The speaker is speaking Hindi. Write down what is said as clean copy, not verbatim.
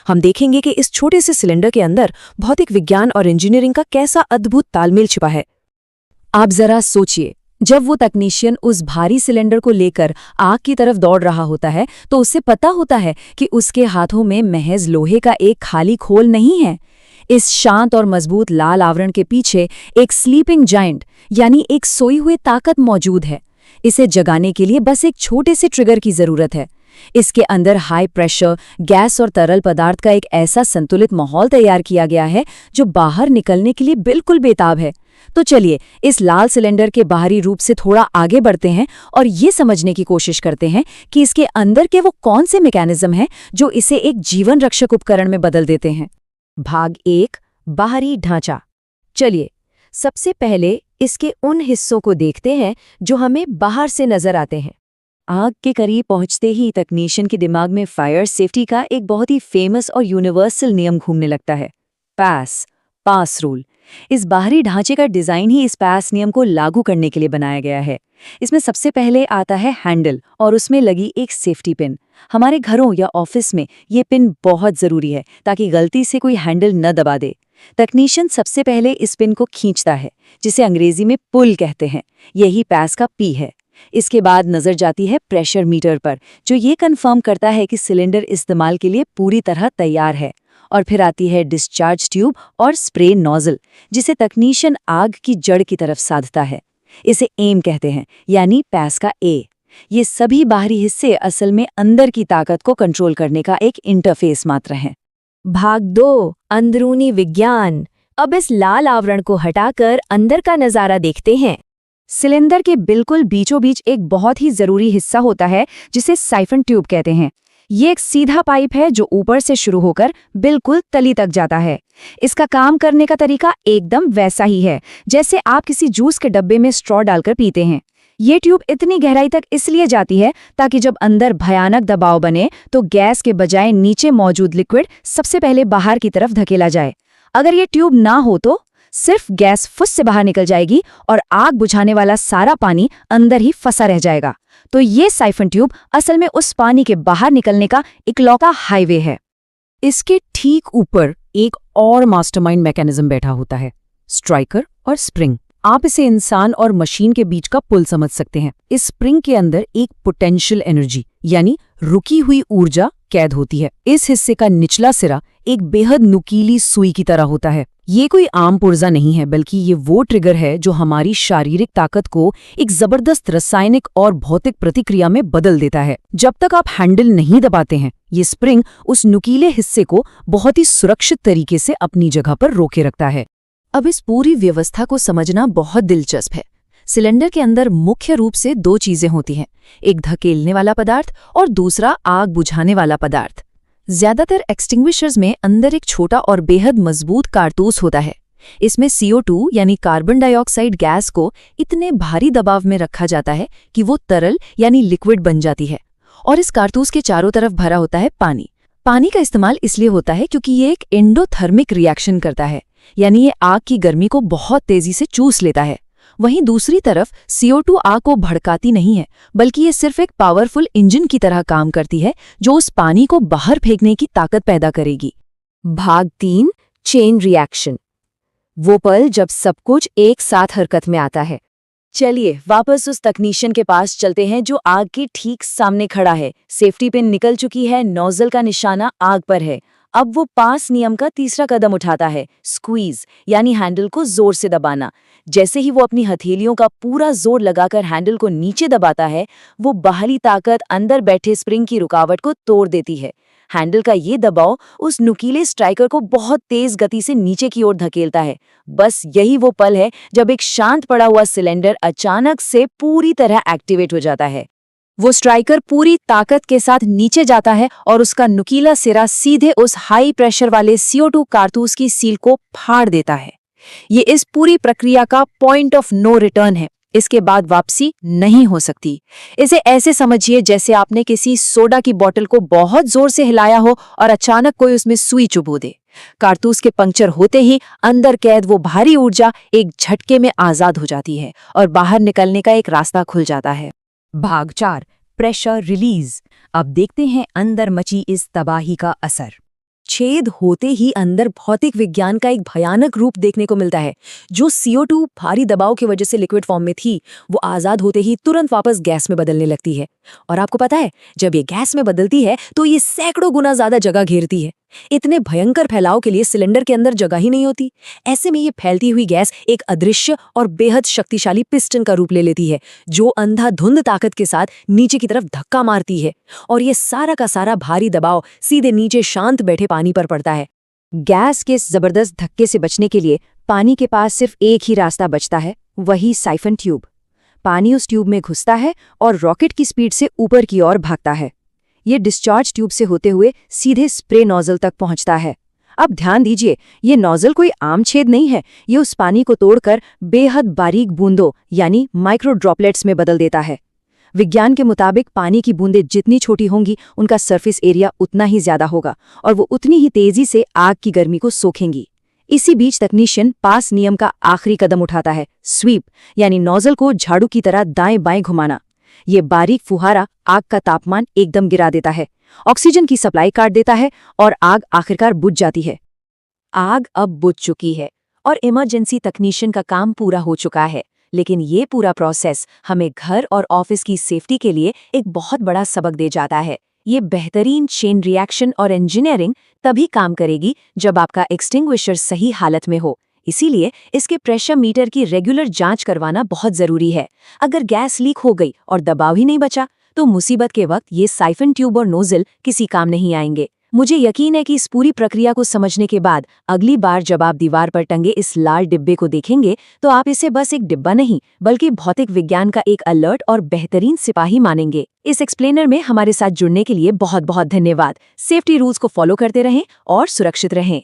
हम देखेंगे कि इस छोटे से सिलेंडर के अंदर भौतिक विज्ञान और इंजीनियरिंग का कैसा अद्भुत तालमेल छिपा है। आप जरा सोचिए, जब वो तकनीशियन उस भारी सिलेंडर को लेकर आग की तरफ दौड़ रहा होता है तो उसे पता होता है कि उसके हाथों में महज लोहे का एक खाली खोल नहीं है। इस शांत और मजबूत लाल आवरण के पीछे एक स्लीपिंग जायंट यानी एक सोई हुई ताकत मौजूद है। इसे जगाने के लिए बस एक छोटे से ट्रिगर की जरूरत है। इसके अंदर हाई प्रेशर गैस और तरल पदार्थ का एक ऐसा संतुलित माहौल तैयार किया गया है जो बाहर निकलने के लिए बिल्कुल बेताब है। तो चलिए इस लाल सिलेंडर के बाहरी रूप से थोड़ा आगे बढ़ते हैं और ये समझने की कोशिश करते हैं कि इसके अंदर के वो कौन से मैकेनिज्म हैं जो इसे एक जीवन रक्षक उपकरण में बदल देते हैं। भाग 1, बाहरी ढांचा। चलिए सबसे पहले इसके उन हिस्सों को देखते हैं जो हमें बाहर से नजर आते हैं। आग के करीब पहुंचते ही तकनीशियन के दिमाग में फायर सेफ्टी का एक बहुत ही फेमस और यूनिवर्सल नियम घूमने लगता है, पास रूल। इस बाहरी ढांचे का डिजाइन ही इस पास नियम को लागू करने के लिए बनाया गया है। इसमें सबसे पहले आता है हैंडल और उसमें लगी एक सेफ्टी पिन। हमारे घरों या ऑफिस में ये पिन बहुत जरूरी है ताकि गलती से कोई हैंडल न दबा दे। तकनीशियन सबसे पहले इस पिन को खींचता है, जिसे अंग्रेजी में पुल कहते हैं। यही पास का पी है। इसके बाद नजर जाती है प्रेशर मीटर पर, जो ये कंफर्म करता है कि सिलेंडर इस्तेमाल के लिए पूरी तरह तैयार है। और फिर आती है डिस्चार्ज ट्यूब और स्प्रे नोजल, जिसे तकनीशियन आग की जड़ की तरफ साधता है। इसे एम कहते हैं, यानी पास का ए। ये सभी बाहरी हिस्से असल में अंदर की ताकत को कंट्रोल करने का एक इंटरफेस मात्र हैं। भाग 2, अंदरूनी विज्ञान। अब इस लाल आवरण को हटाकर अंदर का नजारा देखते हैं। सिलेंडर के बिल्कुल बीचों बीच एक बहुत ही जरूरी हिस्सा होता है जिसे साइफन ट्यूब कहते हैं। ये एक सीधा पाइप है जो ऊपर से शुरू होकर बिल्कुल तली तक जाता है। इसका काम करने का तरीका एकदम वैसा ही है जैसे आप किसी जूस के डब्बे में स्ट्रॉ डालकर पीते हैं। ये ट्यूब इतनी गहराई तक इसलिए जाती है ताकि जब अंदर भयानक दबाव बने तो गैस के बजाय नीचे मौजूद लिक्विड सबसे पहले बाहर की तरफ धकेला जाए। अगर ये ट्यूब ना हो तो सिर्फ गैस फुस से बाहर निकल जाएगी और आग बुझाने वाला सारा पानी अंदर ही फंसा रह जाएगा। तो ये साइफन ट्यूब असल में उस पानी के बाहर निकलने का इकलौता हाईवे है। इसके ठीक ऊपर एक और मास्टरमाइंड मैकेनिज्म बैठा होता है, स्ट्राइकर और स्प्रिंग। आप इसे इंसान और मशीन के बीच का पुल समझ सकते हैं। इस स्प्रिंग के अंदर एक पोटेंशियल एनर्जी यानी रुकी हुई ऊर्जा कैद होती है। इस हिस्से का निचला सिरा एक बेहद नुकीली सुई की तरह होता है। ये कोई आम पुर्जा नहीं है, बल्कि ये वो ट्रिगर है जो हमारी शारीरिक ताकत को एक जबरदस्त रासायनिक और भौतिक प्रतिक्रिया में बदल देता है। जब तक आप हैंडल नहीं दबाते हैं, ये स्प्रिंग उस नुकीले हिस्से को बहुत ही सुरक्षित तरीके से अपनी जगह पर रोके रखता है। अब इस पूरी व्यवस्था को समझना बहुत दिलचस्प है। सिलेंडर के अंदर मुख्य रूप से 2 चीजें होती हैं, एक धकेलने वाला पदार्थ और दूसरा आग बुझाने वाला पदार्थ। ज्यादातर एक्सटिंग्विशर्स में अंदर एक छोटा और बेहद मजबूत कारतूस होता है। इसमें CO2 यानी कार्बन डाइऑक्साइड गैस को इतने भारी दबाव में रखा जाता है कि वो तरल यानी लिक्विड बन जाती है। और इस कारतूस के चारों तरफ भरा होता है पानी। पानी का इस्तेमाल इसलिए होता है क्योंकि ये एक एंडोथर्मिक रिएक्शन करता है, यानी ये आग की गर्मी को बहुत तेजी से चूस लेता है। वहीं दूसरी तरफ CO2 आग को भड़काती नहीं है, बल्कि ये सिर्फ एक पावरफुल इंजन की तरह काम करती है जो उस पानी को बाहर फेंकने की ताकत पैदा करेगी। भाग 3, चेन रिएक्शन। वो पल जब सब कुछ एक साथ हरकत में आता है। चलिए वापस उस तकनीशियन के पास चलते हैं जो आग के ठीक सामने खड़ा है। सेफ्टी पिन निकल चुकी है, नोजल का निशाना आग पर है। अब वो पास नियम का तीसरा कदम उठाता है, स्क्वीज यानी हैंडल को जोर से दबाना। जैसे ही वो अपनी हथेलियों का पूरा जोर लगाकर हैंडल को नीचे दबाता है, वो बाहरी ताकत अंदर बैठे स्प्रिंग की रुकावट को तोड़ देती है। हैंडल का ये दबाव उस नुकीले स्ट्राइकर को बहुत तेज गति से नीचे की ओर धकेलता है। बस यही वो पल है जब एक शांत पड़ा हुआ सिलेंडर अचानक से पूरी तरह एक्टिवेट हो जाता है। वो स्ट्राइकर पूरी ताकत के साथ नीचे जाता है और उसका नुकीला सिरा सीधे उस हाई प्रेशर वाले CO2 कारतूस की सील को फाड़ देता है। ये इस पूरी प्रक्रिया का पॉइंट ऑफ नो रिटर्न है। इसके बाद वापसी नहीं हो सकती। इसे ऐसे समझिए जैसे आपने किसी सोडा की बोतल को बहुत जोर से हिलाया हो और अचानक कोई उसमें सुई चुभो दे। कारतूस के पंक्चर होते ही अंदर कैद वो भारी ऊर्जा एक झटके में आजाद हो जाती है और बाहर निकलने का एक रास्ता खुल जाता है। भाग 4, प्रेशर रिलीज। अब देखते हैं अंदर मची इस तबाही का असर। छेद होते ही अंदर भौतिक विज्ञान का एक भयानक रूप देखने को मिलता है। जो CO2 भारी दबाव की वजह से लिक्विड फॉर्म में थी, वो आजाद होते ही तुरंत वापस गैस में बदलने लगती है। और आपको पता है, जब ये गैस में बदलती है तो ये सैकड़ों गुना ज्यादा जगह घेरती है। इतने भयंकर फैलाव के लिए सिलेंडर के अंदर जगह ही नहीं होती। ऐसे में ये फैलती हुई गैस एक अदृश्य और बेहद शक्तिशाली पिस्टन का रूप ले लेती है, जो अंधाधुंध ताकत के साथ नीचे की तरफ धक्का मारती है, और ये सारा का सारा भारी दबाव सीधे नीचे शांत बैठे पानी पर पड़ता है। गैस के इस जबरदस्त धक्के से बचने के लिए पानी के पास सिर्फ एक ही रास्ता बचता है, वही साइफन ट्यूब। पानी उस ट्यूब में घुसता है और रॉकेट की स्पीड से ऊपर की ओर भागता है। ये डिस्चार्ज ट्यूब से होते हुए सीधे स्प्रे नोजल तक पहुंचता है। अब ध्यान दीजिए, ये नोजल कोई आम छेद नहीं है, ये उस पानी को तोड़कर बेहद बारीक बूंदों यानी माइक्रो ड्रॉपलेट्स में बदल देता है। विज्ञान के मुताबिक पानी की बूंदें जितनी छोटी होंगी, उनका सरफेस एरिया उतना ही ज्यादा होगा और वो उतनी ही तेजी से आग की गर्मी को सोखेंगी। इसी बीच तकनीशियन पास नियम का आखिरी कदम उठाता है, स्वीप, यानी नोजल को झाड़ू की तरह दाएं बाएं घुमाना। ये बारीक फुहारा आग का तापमान एकदम गिरा देता है, ऑक्सीजन की सप्लाई काट देता है और आग आखिरकार बुझ जाती है। आग अब बुझ चुकी है और इमरजेंसी तकनीशियन का काम पूरा हो चुका है। लेकिन ये पूरा प्रोसेस हमें घर और ऑफिस की सेफ्टी के लिए एक बहुत बड़ा सबक दे जाता है। ये बेहतरीन चेन रिएक्शन और इंजीनियरिंग तभी काम करेगी जब आपका एक्सटिंग्विशर सही हालत में हो। इसीलिए इसके प्रेशर मीटर की रेगुलर जांच करवाना बहुत जरूरी है। अगर गैस लीक हो गई और दबाव ही नहीं बचा, तो मुसीबत के वक्त ये साइफन ट्यूब और नोजल किसी काम नहीं आएंगे। मुझे यकीन है कि इस पूरी प्रक्रिया को समझने के बाद अगली बार जब आप दीवार पर टंगे इस लाल डिब्बे को देखेंगे, तो आप इसे बस एक डिब्बा नहीं, बल्कि भौतिक विज्ञान का एक अलर्ट और बेहतरीन सिपाही मानेंगे। इस एक्सप्लेनर में हमारे साथ जुड़ने के लिए बहुत बहुत धन्यवाद। सेफ्टी रूल्स को फॉलो करते रहें और सुरक्षित रहें।